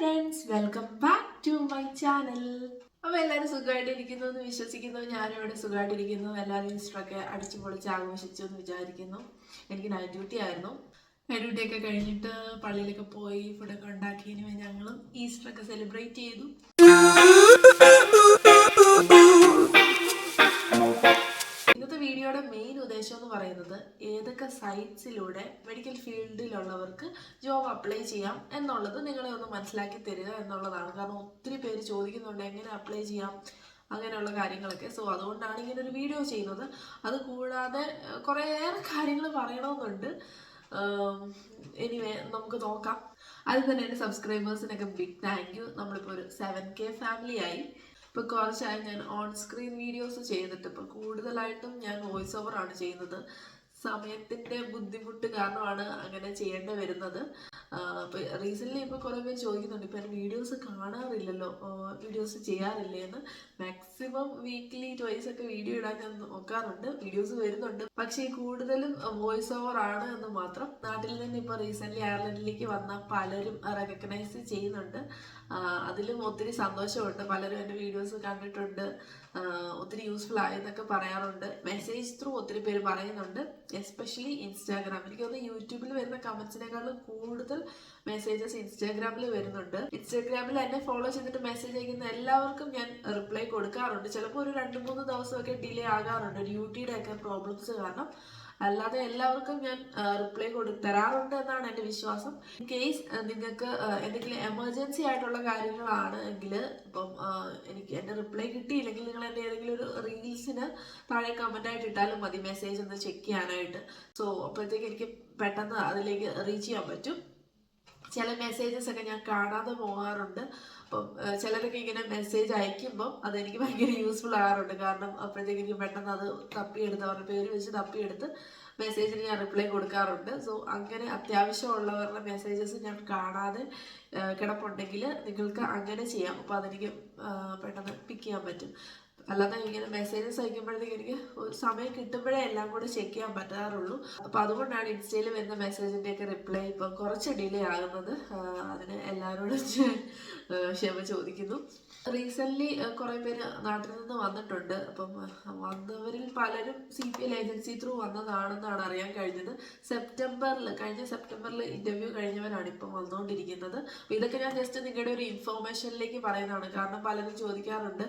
Friends, welcome back to my channel. അപ്പോൾ എല്ലാവരും സുഖമായിട്ടിരിക്കുന്നു എന്ന് വിശ്വസിക്കുന്നു. ഞാനും ഇവിടെ സുഖമായിട്ടിരിക്കുന്നു. എല്ലാവരും ഈസ്റ്ററൊക്കെ അടിച്ചു പൊളിച്ച് ആഘോഷിച്ചു എന്ന് വിചാരിക്കുന്നു. എനിക്ക് നൈറ്റ് ഡ്യൂട്ടി ആയിരുന്നു. നൈറ്റ് ഡ്യൂട്ടിയൊക്കെ കഴിഞ്ഞിട്ട് പള്ളിയിലൊക്കെ പോയി ഫുഡൊക്കെ ഉണ്ടാക്കി ഞങ്ങളും ഈസ്റ്ററൊക്കെ സെലിബ്രേറ്റ് ചെയ്തു. ഇന്നത്തെ വീഡിയോയുടെ മെയിൻ ഉദ്ദേശം എന്ന് പറയുന്നത് ഏതൊക്കെ സൈറ്റ്സിലൂടെ മെഡിക്കൽ ഫീൽഡിലുള്ളവർക്ക് ജോബ് അപ്ലൈ ചെയ്യാം എന്നുള്ളത് നിങ്ങളെ ഒന്ന് മനസ്സിലാക്കി തരിക എന്നുള്ളതാണ്. കാരണം ഒത്തിരി പേര് ചോദിക്കുന്നുണ്ട് എങ്ങനെ അപ്ലൈ ചെയ്യാം അങ്ങനെയുള്ള കാര്യങ്ങളൊക്കെ. സോ അതുകൊണ്ടാണ് ഇങ്ങനെ ഒരു വീഡിയോ ചെയ്യുന്നത്. അത് കൂടാതെ കുറേയേറെ കാര്യങ്ങൾ പറയണമെന്നുണ്ട്. എനിവേ നമുക്ക് നോക്കാം. അതിൽ തന്നെ എൻ്റെ സബ്സ്ക്രൈബേഴ്സിനൊക്കെ ബിഗ് താങ്ക് യു. നമ്മളിപ്പോൾ ഒരു 7K ഫാമിലി ആയി. ഇപ്പോൾ കുറച്ചായി ഞാൻ ഓൺ സ്ക്രീൻ വീഡിയോസ് ചെയ്തിട്ട് ഇപ്പോൾ കൂടുതലായിട്ടും ഞാൻ വോയിസ് ഓവർ ആണ് ചെയ്യുന്നത്. സമയത്തിൻ്റെ ബുദ്ധിമുട്ട് കാരണമാണ് അങ്ങനെ ചെയ്യേണ്ടി വരുന്നത്. ഇപ്പോൾ റീസെൻ്റ്ലി ഇപ്പോൾ കുറേ പേര് ചോദിക്കുന്നുണ്ട്, ഇപ്പോൾ എൻ്റെ വീഡിയോസ് കാണാറില്ലല്ലോ, വീഡിയോസ് ചെയ്യാറില്ലേ എന്ന്. മാക്സിമം വീക്ക്ലി ട്വൈസ് ഒക്കെ വീഡിയോ ഇടാൻ ഞാൻ നോക്കാറുണ്ട്. വീഡിയോസ് വരുന്നുണ്ട്, പക്ഷേ കൂടുതലും വോയിസ് ഓവർ ആണ് എന്ന് മാത്രം. നാട്ടിൽ നിന്ന് ഇപ്പോൾ റീസെൻ്റ്ലി അയർലൻഡിലേക്ക് വന്ന പലരും റെക്കഗ്നൈസ് ചെയ്യുന്നുണ്ട്. അതിലും ഒത്തിരി സന്തോഷമുണ്ട്. പലരും എൻ്റെ വീഡിയോസ് കണ്ടിട്ടുണ്ട്, ഒത്തിരി യൂസ്ഫുൾ ആയെന്നൊക്കെ പറയാറുണ്ട്. മെസ്സേജ് ത്രൂ ഒത്തിരി പേര് പറയുന്നുണ്ട്, എസ്പെഷ്യലി ഇൻസ്റ്റാഗ്രാം. എനിക്ക് തോന്നുന്നു യൂട്യൂബിൽ വരുന്ന കമൻസിനേക്കാളും കൂടുതൽ മെസ്സേജസ് ഇൻസ്റ്റാഗ്രാമിൽ വരുന്നുണ്ട്. ഇൻസ്റ്റാഗ്രാമിൽ എന്നെ ഫോളോ ചെയ്തിട്ട് മെസ്സേജ് അയക്കുന്ന എല്ലാവർക്കും ഞാൻ റിപ്ലൈ കൊടുക്കാറുണ്ട്. ചിലപ്പോൾ ഒരു 2-3 ദിവസമൊക്കെ ഡിലേ ആകാറുണ്ട് ഡ്യൂട്ടിയുടെ ഒക്കെ പ്രോബ്ലംസ് കാരണം. അല്ലാതെ എല്ലാവർക്കും ഞാൻ റിപ്ലൈ തരാറുണ്ട് എന്നാണ് എൻ്റെ വിശ്വാസം. ഇൻ കേസ് നിങ്ങൾക്ക് എന്തെങ്കിലും എമർജൻസി ആയിട്ടുള്ള കാര്യങ്ങളാണ് എങ്കിൽ, ഇപ്പം എനിക്ക് എൻ്റെ റിപ്ലൈ കിട്ടിയില്ലെങ്കിൽ നിങ്ങൾ എൻ്റെ ഏതെങ്കിലും ഒരു റീൽസിന് താഴെ കമൻ്റായിട്ട് ഇട്ടാലും മതി, മെസ്സേജ് ഒന്ന് ചെക്ക് ചെയ്യാനായിട്ട്. സോ അപ്പോഴത്തേക്ക് എനിക്ക് പെട്ടെന്ന് അതിലേക്ക് റീച്ച് ചെയ്യാൻ പറ്റും. ചില മെസ്സേജസ് ഒക്കെ ഞാൻ കാണാതെ പോകാറുണ്ട്. അപ്പം ചിലരൊക്കെ ഇങ്ങനെ മെസ്സേജ് അയക്കുമ്പം അതെനിക്ക് ഭയങ്കര യൂസ്ഫുൾ ആകാറുണ്ട്. കാരണം അപ്പോഴത്തേക്ക് എനിക്ക് പെട്ടെന്ന് അത് തപ്പിയെടുത്ത് അവരുടെ പേര് വെച്ച് തപ്പിയെടുത്ത് മെസ്സേജിന് ഞാൻ റിപ്ലൈ കൊടുക്കാറുണ്ട്. സോ അങ്ങനെ അത്യാവശ്യമുള്ളവരുടെ മെസ്സേജസ് ഞാൻ കാണാതെ കിടപ്പുണ്ടെങ്കിൽ നിങ്ങൾക്ക് അങ്ങനെ ചെയ്യാം. അപ്പോൾ അതെനിക്ക് പെട്ടെന്ന് പിക്ക് ചെയ്യാൻ പറ്റും. അല്ലാതെ ഇങ്ങനെ മെസ്സേജസ് അയക്കുമ്പോഴത്തേക്ക് എനിക്ക് ഒരു സമയം കിട്ടുമ്പോഴേ എല്ലാം കൂടെ ചെക്ക് ചെയ്യാൻ പറ്റാറുള്ളൂ. അപ്പോൾ അതുകൊണ്ടാണ് ഇൻസ്റ്റയിൽ വരുന്ന മെസ്സേജിൻ്റെയൊക്കെ റിപ്ലൈ ഇപ്പം കുറച്ച് ഡിലേ ആകുന്നത്. അതിന് എല്ലാവരോടും ക്ഷമ ചോദിക്കുന്നു. റീസെൻ്റ്ലി കുറേ പേര് നാട്ടിൽ നിന്ന് വന്നിട്ടുണ്ട്. അപ്പം വന്നവരിൽ പലരും CPL ഏജൻസി ത്രൂ വന്നതാണെന്നാണ് അറിയാൻ കഴിഞ്ഞത്. കഴിഞ്ഞ സെപ്റ്റംബറിൽ ഇൻ്റർവ്യൂ കഴിഞ്ഞവരാണ് ഇപ്പം വന്നുകൊണ്ടിരിക്കുന്നത്. അപ്പോൾ ഇതൊക്കെ ഞാൻ ജസ്റ്റ് നിങ്ങളുടെ ഒരു ഇൻഫോർമേഷനിലേക്ക് പറയുന്നതാണ്. കാരണം പലരും ചോദിക്കാറുണ്ട്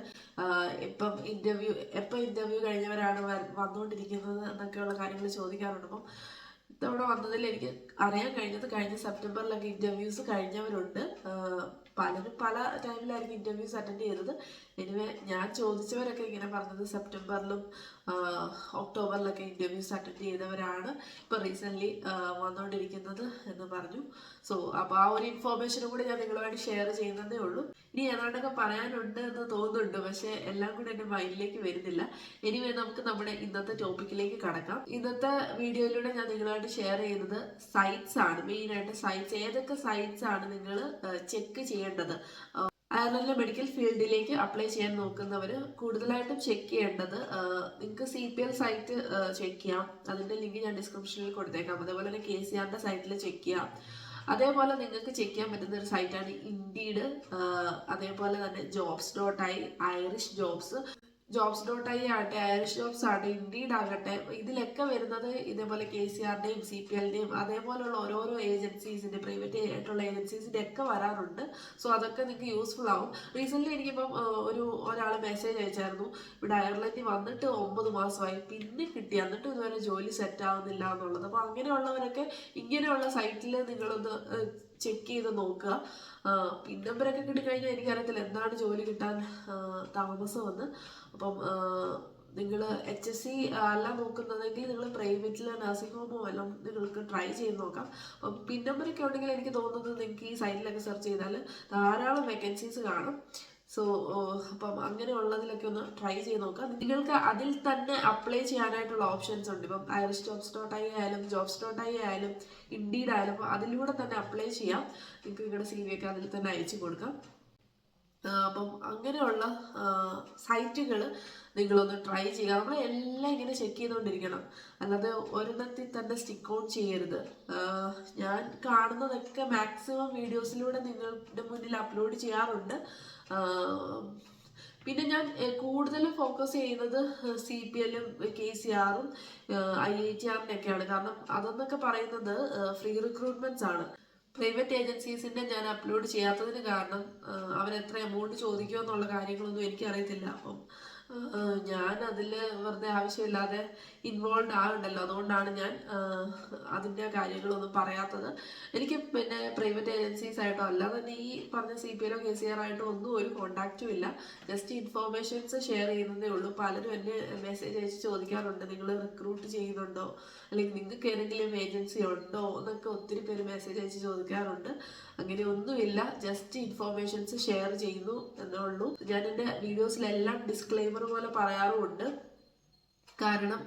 എപ്പം ഇൻ്റർവ്യൂ കഴിഞ്ഞവരാണ് വന്നുകൊണ്ടിരിക്കുന്നത് എന്നൊക്കെയുള്ള കാര്യങ്ങൾ ചോദിക്കാറുണ്ട്. അപ്പം ഇത്തവണ വന്നതിൽ എനിക്ക് അറിയാൻ കഴിഞ്ഞത് കഴിഞ്ഞ സെപ്റ്റംബറിലൊക്കെ ഇൻ്റർവ്യൂസ് കഴിഞ്ഞവരുണ്ട്. പലരും പല ടൈമിലായിരിക്കും ഇൻ്റർവ്യൂസ് അറ്റൻഡ് ചെയ്തത്. എനിവേ ഞാൻ ചോദിച്ചവരൊക്കെ ഇങ്ങനെ പറഞ്ഞത് സെപ്റ്റംബറിലും ഒക്ടോബറിലൊക്കെ ഇൻ്റർവ്യൂസ് അറ്റൻഡ് ചെയ്തവരാണ് ഇപ്പോൾ റീസെൻ്റ്ലി വന്നുകൊണ്ടിരിക്കുന്നത് എന്ന് പറഞ്ഞു. സോ അപ്പോൾ ആ ഒരു ഇൻഫോർമേഷനും കൂടി ഞാൻ നിങ്ങളുമായിട്ട് ഷെയർ ചെയ്യുന്നതേ ഉള്ളൂ. ഇനി ഏതാണ്ടൊക്കെ പറയാനുണ്ട് എന്ന് തോന്നുന്നുണ്ട്, പക്ഷേ എല്ലാം കൂടി എൻ്റെ മൈൻഡിലേക്ക് വരുന്നില്ല. എനിവേ നമുക്ക് നമ്മുടെ ഇന്നത്തെ ടോപ്പിക്കിലേക്ക് കടക്കാം. ഇന്നത്തെ വീഡിയോയിലൂടെ ഞാൻ നിങ്ങളുമായിട്ട് ഷെയർ ചെയ്യുന്നത് സൈറ്റ്സ് ആണ്. മെയിനായിട്ട് സൈറ്റ്സ്, ഏതൊക്കെ സൈറ്റ്സ് ആണ് നിങ്ങൾ ചെക്ക് ചെയ്യേണ്ടത്. അയർലൻഡിലെ മെഡിക്കൽ ഫീൽഡിലേക്ക് അപ്ലൈ ചെയ്യാൻ നോക്കുന്നവർ കൂടുതലായിട്ടും ചെക്ക് ചെയ്യേണ്ടത്, നിങ്ങൾക്ക് CPL സൈറ്റ് ചെക്ക് ചെയ്യാം. അതിൻ്റെ ലിങ്ക് ഞാൻ ഡിസ്ക്രിപ്ഷനിൽ കൊടുത്തേക്കാം. അതേപോലെ തന്നെ KCRൻ്റെ സൈറ്റിൽ ചെക്ക് ചെയ്യാം. അതേപോലെ നിങ്ങൾക്ക് ചെക്ക് ചെയ്യാൻ പറ്റുന്ന ഒരു സൈറ്റാണ് ഇൻഡീഡ്. അതേപോലെ തന്നെ jobs.i, ഐറിഷ് jobs.i ആകട്ടെ, ഐറിഷ് ജോബ്സ് ആകട്ടെ, ഇൻഡീഡ് ആകട്ടെ, ഇതിലൊക്കെ വരുന്നത് ഇതേപോലെ KCRൻ്റെയും CPLൻ്റെയും അതേപോലെയുള്ള ഓരോരോ ഏജൻസീസിൻ്റെ, പ്രൈവറ്റ് ആയിട്ടുള്ള ഏജൻസീസിൻ്റെ ഒക്കെ വരാറുണ്ട്. സോ അതൊക്കെ നിങ്ങൾക്ക് യൂസ്ഫുൾ ആവും. റീസെൻ്റ്ലി എനിക്കിപ്പം ഒരാൾ മെസ്സേജ് അയച്ചായിരുന്നു, ഇവിടെ അയർലൻഡിൽ വന്നിട്ട് 9 മാസമായി, പിന്നെ കിട്ടി, എന്നിട്ട് ഇതുവരെ ജോലി സെറ്റ് ആവുന്നില്ല എന്നുള്ളത്. അപ്പോൾ അങ്ങനെയുള്ളവരൊക്കെ ഇങ്ങനെയുള്ള സൈറ്റിൽ നിങ്ങളൊന്ന് ചെക്ക് ചെയ്ത് നോക്കുക. പിൻ നമ്പറൊക്കെ കിട്ടിക്കഴിഞ്ഞാൽ എനിക്കറിയത്തില്ല എന്താണ് ജോലി കിട്ടാൻ താമസമെന്ന്. അപ്പം നിങ്ങൾ HSC അല്ല നോക്കുന്നതെങ്കിൽ നിങ്ങൾ പ്രൈവറ്റിൽ നഴ്സിംഗ് ഹോമോ എല്ലാം നിങ്ങൾക്ക് ട്രൈ ചെയ്ത് നോക്കാം. അപ്പം പിൻ നമ്പറൊക്കെ ഉണ്ടെങ്കിൽ എനിക്ക് തോന്നുന്നത് നിങ്ങൾക്ക് ഈ സൈറ്റിലൊക്കെ സെർച്ച് ചെയ്താൽ ധാരാളം വേക്കൻസീസ് കാണും. സോ അപ്പം അങ്ങനെയുള്ളതിലൊക്കെ ഒന്ന് ട്രൈ ചെയ്ത് നോക്കാം. നിങ്ങൾക്ക് അതിൽ തന്നെ അപ്ലൈ ചെയ്യാനായിട്ടുള്ള ഓപ്ഷൻസ് ഉണ്ട്. ഇപ്പം ഐറിഷ് jobs.i ആയാലും jobs.i ആയാലും ഇൻഡീഡ് ആയാലും അതിലൂടെ തന്നെ അപ്ലൈ ചെയ്യാം. നിങ്ങൾക്ക് നിങ്ങളുടെ CV ഒക്കെ അതിൽ തന്നെ അയച്ചു കൊടുക്കാം. അപ്പം അങ്ങനെയുള്ള സൈറ്റുകൾ നിങ്ങളൊന്ന് ട്രൈ ചെയ്യുക. നമ്മളെല്ലാം ഇങ്ങനെ ചെക്ക് ചെയ്തുകൊണ്ടിരിക്കണം, അല്ലാതെ ഒരെണ്ണത്തിൽ തന്നെ സ്റ്റിക്ക് ഓൺ ചെയ്യരുത്. ഞാൻ കാണുന്നതൊക്കെ മാക്സിമം വീഡിയോസിലൂടെ നിങ്ങളുടെ മുന്നിൽ അപ്ലോഡ് ചെയ്യാറുണ്ട്. പിന്നെ ഞാൻ കൂടുതലും ഫോക്കസ് ചെയ്യുന്നത് CPL ഉം KCR ഉം IITR-നെയൊക്കെയാണ്. കാരണം അതെന്നൊക്കെ പറയുന്നത് ഫ്രീ റിക്രൂട്ട്മെന്റ്സ് ആണ്. പ്രൈവറ്റ് ഏജൻസീസിൻ്റെ ഞാൻ അപ്ലോഡ് ചെയ്യാത്തതിന് കാരണം അവരെത്ര എമൗണ്ട് ചോദിക്കുമോ എന്നുള്ള കാര്യങ്ങളൊന്നും എനിക്കറിയത്തില്ല. അപ്പം ഞാൻ അതിൽ വെറുതെ ആവശ്യമില്ലാതെ ഇൻവോൾവ് ആകുന്നുണ്ടല്ലോ, അതുകൊണ്ടാണ് ഞാൻ അതിൻ്റെ കാര്യങ്ങളൊന്നും പറയാത്തത്. എനിക്ക് പിന്നെ പ്രൈവറ്റ് ഏജൻസീസ് ആയിട്ടോ അല്ലാതെ തന്നെ ഈ പറഞ്ഞ CPL KCR ആയിട്ടോ ഒന്നും ഒരു കോണ്ടാക്റ്റും ഇല്ല. ജസ്റ്റ് ഇൻഫോർമേഷൻസ് ഷെയർ ചെയ്യുന്നതേ ഉള്ളൂ. പലരും എന്നെ മെസ്സേജ് അയച്ച് ചോദിക്കാറുണ്ട്, നിങ്ങൾ റിക്രൂട്ട് ചെയ്യുന്നുണ്ടോ, അല്ലെങ്കിൽ നിങ്ങൾക്ക് ഏതെങ്കിലും ഏജൻസി ഉണ്ടോ എന്നൊക്കെ ഒത്തിരി പേര് മെസ്സേജ് അയച്ച് ചോദിക്കാറുണ്ട്. അങ്ങനെ ഒന്നുമില്ല, ജസ്റ്റ് ഇൻഫോർമേഷൻസ് ഷെയർ ചെയ്യുന്നു എന്നേ ഉള്ളൂ. ഞാൻ എൻ്റെ വീഡിയോസിലെല്ലാം ഡിസ്ക്ലെയിമർ പോലെ പറയാറുമുണ്ട്. കാരണം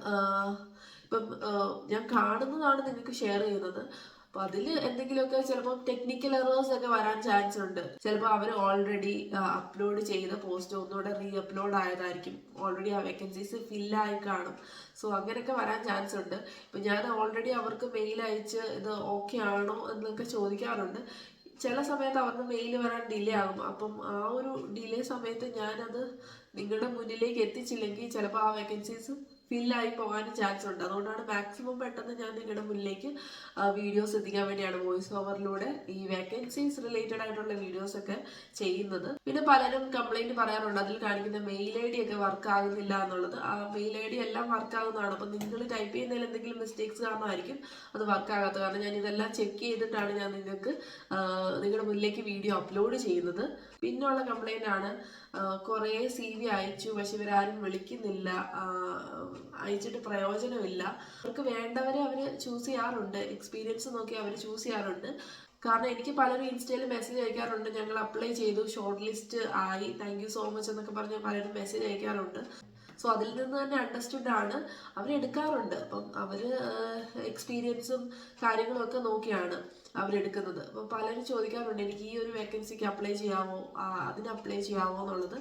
ഇപ്പം ഞാൻ കാണുന്നതാണ് നിങ്ങൾക്ക് ഷെയർ ചെയ്യുന്നത്. അപ്പോൾ അതിൽ എന്തെങ്കിലുമൊക്കെ ചിലപ്പോൾ ടെക്നിക്കൽ എറേഴ്സ് ഒക്കെ വരാൻ ചാൻസ് ഉണ്ട്. ചിലപ്പോൾ അവർ ഓൾറെഡി അപ്ലോഡ് ചെയ്ത പോസ്റ്റ് ഒന്നുകൂടെ അപ്ലോഡ് ആയതായിരിക്കും, ഓൾറെഡി ആ വേക്കൻസീസ് ഫില്ലായി കാണും. സോ അങ്ങനെയൊക്കെ വരാൻ ചാൻസ് ഉണ്ട്. ഇപ്പം ഞാൻ ഓൾറെഡി അവർക്ക് മെയിൽ അയച്ച് ഇത് ഓക്കെ ആണോ എന്നൊക്കെ ചോദിക്കാറുണ്ട്. ചില സമയത്ത് അവരുടെ മെയിൽ വരാൻ ഡിലേ ആകും. അപ്പം ആ ഒരു ഡിലേ സമയത്ത് ഞാനത് നിങ്ങളുടെ മുന്നിലേക്ക് എത്തിച്ചില്ലെങ്കിൽ ചിലപ്പോൾ ആ വേക്കൻസീസ് ഫില്ലായി പോകാനും ചാൻസ് ഉണ്ട്. അതുകൊണ്ടാണ് മാക്സിമം പെട്ടെന്ന് ഞാൻ നിങ്ങളുടെ മുന്നിലേക്ക് വീഡിയോസ് എത്തിക്കാൻ വേണ്ടിയാണ് വോയിസ് ഓവറിലൂടെ ഈ വേക്കൻസീസ് റിലേറ്റഡ് ആയിട്ടുള്ള വീഡിയോസൊക്കെ ചെയ്യുന്നത്. പിന്നെ പലരും കംപ്ലൈൻറ്റ് പറയാറുണ്ട്, അതിൽ കാണിക്കുന്ന മെയിൽ ID ഒക്കെ വർക്ക് ആകുന്നില്ല എന്നുള്ളത്. ആ മെയിൽ ID എല്ലാം വർക്ക് ആകുന്നതാണ്. അപ്പം നിങ്ങൾ ടൈപ്പ് ചെയ്യുന്നതിൽ എന്തെങ്കിലും മിസ്റ്റേക്സ് കാരണമായിരിക്കും അത് വർക്ക് ആകാത്തത്. കാരണം ഞാൻ ഇതെല്ലാം ചെക്ക് ചെയ്തിട്ടാണ് ഞാൻ നിങ്ങൾക്ക് നിങ്ങളുടെ മുന്നിലേക്ക് വീഡിയോ അപ്ലോഡ് ചെയ്യുന്നത്. പിന്നെയുള്ള കംപ്ലൈൻ്റ് ആണ്, കുറേ CV അയച്ചു പക്ഷെ ഇവരാരും വിളിക്കുന്നില്ല, അയച്ചിട്ട് പ്രയോജനമില്ല. അവർക്ക് വേണ്ടവരെ അവർ ചൂസ് ചെയ്യാറുണ്ട്, എക്സ്പീരിയൻസ് നോക്കി അവർ ചൂസ് ചെയ്യാറുണ്ട്. കാരണം എനിക്ക് പലരും ഇൻസ്റ്റയിൽ മെസ്സേജ് അയക്കാറുണ്ട്, ഞങ്ങൾ അപ്ലൈ ചെയ്തു, ഷോർട്ട് ലിസ്റ്റ് ആയി, താങ്ക് യു സോ മച്ച് എന്നൊക്കെ പറഞ്ഞ് പലരും മെസ്സേജ് അയക്കാറുണ്ട്. സോ അതിൽ നിന്ന് തന്നെ അണ്ടർസ്റ്റുഡ് ആണ് അവരെടുക്കാറുണ്ട്. അപ്പം അവർ എക്സ്പീരിയൻസും കാര്യങ്ങളും ഒക്കെ നോക്കിയാണ് അവരെടുക്കുന്നത്. അപ്പോൾ പലരും ചോദിക്കാറുണ്ട്, എനിക്ക് ഈ ഒരു വേക്കൻസിക്ക് അപ്ലൈ ചെയ്യാമോ, അതിന് അപ്ലൈ ചെയ്യാമോ എന്നുള്ളത്.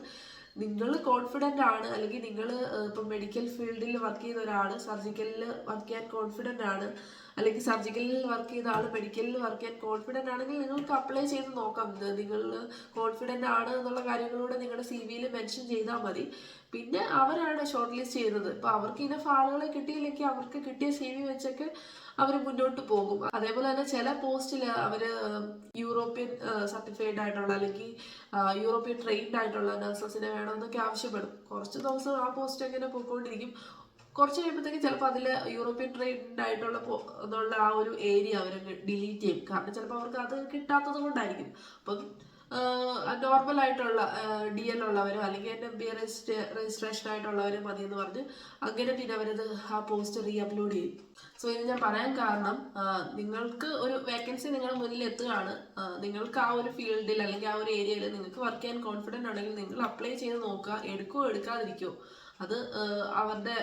നിങ്ങൾ കോൺഫിഡൻ്റ് ആണ്, അല്ലെങ്കിൽ നിങ്ങൾ ഇപ്പം മെഡിക്കൽ ഫീൽഡിൽ വർക്ക് ചെയ്ത ഒരാൾ സർജിക്കലിൽ വർക്ക് ചെയ്യാൻ കോൺഫിഡൻ്റ് ആണ്, അല്ലെങ്കിൽ സർജിക്കലിൽ വർക്ക് ചെയ്ത ആൾ മെഡിക്കലിൽ വർക്ക് ചെയ്യാൻ കോൺഫിഡൻ്റ് ആണെങ്കിൽ നിങ്ങൾക്ക് അപ്ലൈ ചെയ്ത് നോക്കാം. നിങ്ങൾ കോൺഫിഡൻ്റ് ആണ് എന്നുള്ള കാര്യങ്ങളൂടെ നിങ്ങളുടെ CV മെൻഷൻ ചെയ്താൽ മതി. പിന്നെ അവരാണ് ഷോർട്ട് ലിസ്റ്റ് ചെയ്യുന്നത്. ഇപ്പോൾ അവർക്ക് ഇനഫ് ആളുകളെ കിട്ടിയില്ലെങ്കിൽ അവർക്ക് കിട്ടിയ CV വെച്ചൊക്കെ അവർ മുന്നോട്ട് പോകും. അതേപോലെ തന്നെ ചില പോസ്റ്റിൽ അവർ യൂറോപ്യൻ സർട്ടിഫൈഡ് ആയിട്ടുള്ള അല്ലെങ്കിൽ യൂറോപ്യൻ ട്രെയിൻഡ് ആയിട്ടുള്ള നഴ്സസിനെ വേണമെന്നൊക്കെ ആവശ്യപ്പെടും. കുറച്ച് ദിവസം ആ പോസ്റ്റ് എങ്ങനെ പോയിക്കൊണ്ടിരിക്കും. കുറച്ച് കഴിയുമ്പോഴത്തേക്ക് ചിലപ്പോൾ അതിൽ യൂറോപ്യൻ ട്രെയിൻഡ് ആയിട്ടുള്ള എന്നുള്ള ആ ഒരു ഏരിയ അവർ ഡിലീറ്റ് ചെയ്യും. കാരണം ചിലപ്പോൾ അവർക്ക് അത് കിട്ടാത്തത് കൊണ്ടായിരിക്കും. അപ്പം നോർമൽ ആയിട്ടുള്ള DL ഉള്ളവരോ അല്ലെങ്കിൽ NMBA രജിസ്ട്രേഷൻ ആയിട്ടുള്ളവരും മതി എന്ന് പറഞ്ഞ് അങ്ങനെ പിന്നെ അവരത് ആ പോസ്റ്റ് അപ്ലോഡ് ചെയ്യും. സോ ഇത് ഞാൻ പറയാൻ കാരണം, നിങ്ങൾക്ക് ഒരു വേക്കൻസി നിങ്ങളുടെ മുന്നിൽ എത്തുകയാണ്, നിങ്ങൾക്ക് ആ ഒരു ഫീൽഡിൽ അല്ലെങ്കിൽ ആ ഒരു ഏരിയയിൽ നിങ്ങൾക്ക് വർക്ക് ചെയ്യാൻ കോൺഫിഡൻ്റ് ആണെങ്കിൽ നിങ്ങൾ അപ്ലൈ ചെയ്ത് നോക്കുക. എടുക്കുകയോ എടുക്കാതിരിക്കുമോ അത് അവരുടെ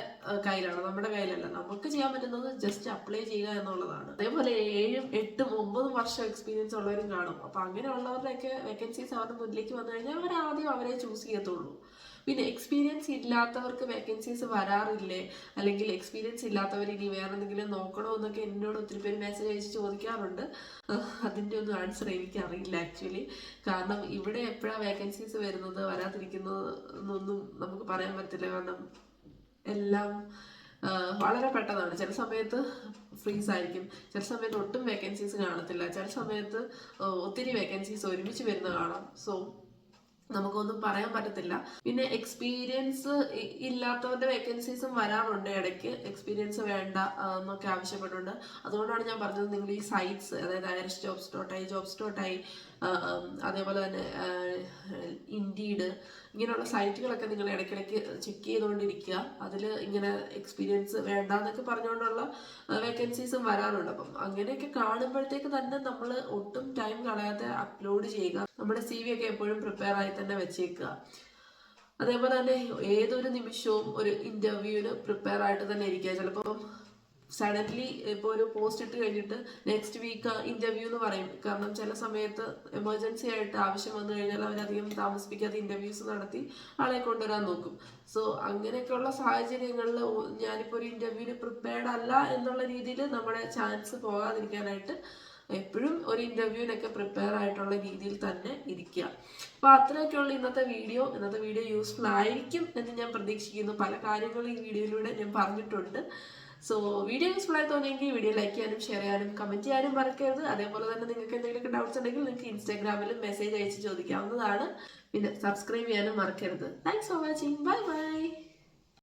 കയ്യിലാണ്, നമ്മുടെ കയ്യിലല്ല. നമുക്ക് ചെയ്യാൻ പറ്റുന്നത് ജസ്റ്റ് അപ്ലൈ ചെയ്യുക എന്നുള്ളതാണ്. അതേപോലെ 7, 8, 9 വർഷം എക്സ്പീരിയൻസ് ഉള്ളവരും കാണും. അപ്പം അങ്ങനെയുള്ളവരുടെയൊക്കെ വേക്കൻസീസ് അവരുടെ മുന്നിലേക്ക് വന്നു കഴിഞ്ഞാൽ അവരാദ്യം അവരെ ചൂസ് ചെയ്യത്തുള്ളൂ. പിന്നെ എക്സ്പീരിയൻസ് ഇല്ലാത്തവർക്ക് വേക്കൻസീസ് വരാറില്ലേ, അല്ലെങ്കിൽ എക്സ്പീരിയൻസ് ഇല്ലാത്തവർ ഇനി വേറെ എന്തെങ്കിലും നോക്കണോ എന്നൊക്കെ എന്നോട് ഒത്തിരി പേര് മെസ്സേജ് അയച്ച് ചോദിക്കാറുണ്ട്. അതിൻ്റെ ഒന്നും ആൻസർ എനിക്കറിയില്ല ആക്ച്വലി. കാരണം ഇവിടെ എപ്പോഴാണ് വേക്കൻസീസ് വരുന്നത് വരാതിരിക്കുന്നത് എന്നൊന്നും നമുക്ക് പറയാൻ പറ്റില്ല. കാരണം എല്ലാം വളരെ പെട്ടെന്നാണ്. ചില സമയത്ത് ഫ്രീസ് ആയിരിക്കും, ചില സമയത്ത് ഒട്ടും വേക്കൻസീസ് കാണത്തില്ല, ചില സമയത്ത് ഒത്തിരി വേക്കൻസീസ് ഒരുമിച്ച് വരുന്ന കാണാം. സോ നമുക്കൊന്നും പറയാൻ പറ്റത്തില്ല. പിന്നെ എക്സ്പീരിയൻസ് ഇല്ലാത്തവരുടെ വേക്കൻസീസും വരാറുണ്ട് ഇടയ്ക്ക്, എക്സ്പീരിയൻസ് വേണ്ട എന്നൊക്കെ ആവശ്യപ്പെട്ടുണ്ട്. അതുകൊണ്ടാണ് ഞാൻ പറഞ്ഞത്, നിങ്ങൾ ഈ സൈറ്റ്സ്, അതായത് IRISjobs.in, jobs.in, അതേപോലെ തന്നെ ഇൻഡീഡ്, ഇങ്ങനെയുള്ള സൈറ്റുകളൊക്കെ നിങ്ങൾ ഇടയ്ക്കിടയ്ക്ക് ചെക്ക് ചെയ്തുകൊണ്ടിരിക്കുക. അതിൽ ഇങ്ങനെ എക്സ്പീരിയൻസ് വേണ്ട എന്നൊക്കെ പറഞ്ഞുകൊണ്ടുള്ള വേക്കൻസീസും വരാറുണ്ട്. അപ്പം അങ്ങനെയൊക്കെ കാണുമ്പോഴത്തേക്ക് തന്നെ നമ്മൾ ഒട്ടും ടൈം കളയാതെ അപ്ലോഡ് ചെയ്യുക. നമ്മുടെ CV ഒക്കെ എപ്പോഴും പ്രിപ്പയർ ആയി തന്നെ വെച്ചേക്കുക. അതേപോലെ തന്നെ ഏതൊരു നിമിഷവും ഒരു ഇൻ്റർവ്യൂവിന് പ്രിപ്പയർ ആയിട്ട് തന്നെ ഇരിക്കുക. സഡൻലി ഇപ്പോൾ ഒരു പോസ്റ്റ് ഇട്ട് കഴിഞ്ഞിട്ട് നെക്സ്റ്റ് വീക്ക് ഇൻ്റർവ്യൂ എന്ന് പറയും. കാരണം ചില സമയത്ത് എമർജൻസി ആയിട്ട് ആവശ്യം വന്നു കഴിഞ്ഞാൽ അവരധികം താമസിപ്പിക്കാതെ ഇൻ്റർവ്യൂസ് നടത്തി ആളെ കൊണ്ടുവരാൻ നോക്കും. സോ അങ്ങനെയൊക്കെയുള്ള സാഹചര്യങ്ങളിൽ ഞാനിപ്പോൾ ഒരു ഇൻ്റർവ്യൂവിന് പ്രിപ്പയർഡ് അല്ല എന്നുള്ള രീതിയിൽ നമ്മുടെ ചാൻസ് പോകാതിരിക്കാനായിട്ട് എപ്പോഴും ഒരു ഇൻ്റർവ്യൂവിനൊക്കെ പ്രിപ്പയർ ആയിട്ടുള്ള രീതിയിൽ തന്നെ ഇരിക്കുക. അപ്പോൾ അത്രയൊക്കെയുള്ള ഇന്നത്തെ വീഡിയോ യൂസ്ഫുൾ ആയിരിക്കും എന്ന് ഞാൻ പ്രതീക്ഷിക്കുന്നു. പല കാര്യങ്ങളും ഈ വീഡിയോയിലൂടെ ഞാൻ പറഞ്ഞിട്ടുണ്ട്. സോ വീഡിയോ യൂസ്ഫുൾ ആയി തോന്നിയെങ്കിൽ വീഡിയോ ലൈക്ക് ചെയ്യാനും ഷെയർ ചെയ്യാനും കമൻറ്റ് ചെയ്യാനും മറക്കരുത്. അതേപോലെ തന്നെ നിങ്ങൾക്ക് എന്തെങ്കിലുമൊക്കെ ഡൗട്ട്സ് ഉണ്ടെങ്കിൽ നിങ്ങൾക്ക് ഇൻസ്റ്റാഗ്രാമിലും മെസ്സേജ് അയച്ച് ചോദിക്കാവുന്നതാണ്. പിന്നെ സബ്സ്ക്രൈബ് ചെയ്യാനും മറക്കരുത്. Thanks for watching. Bye bye.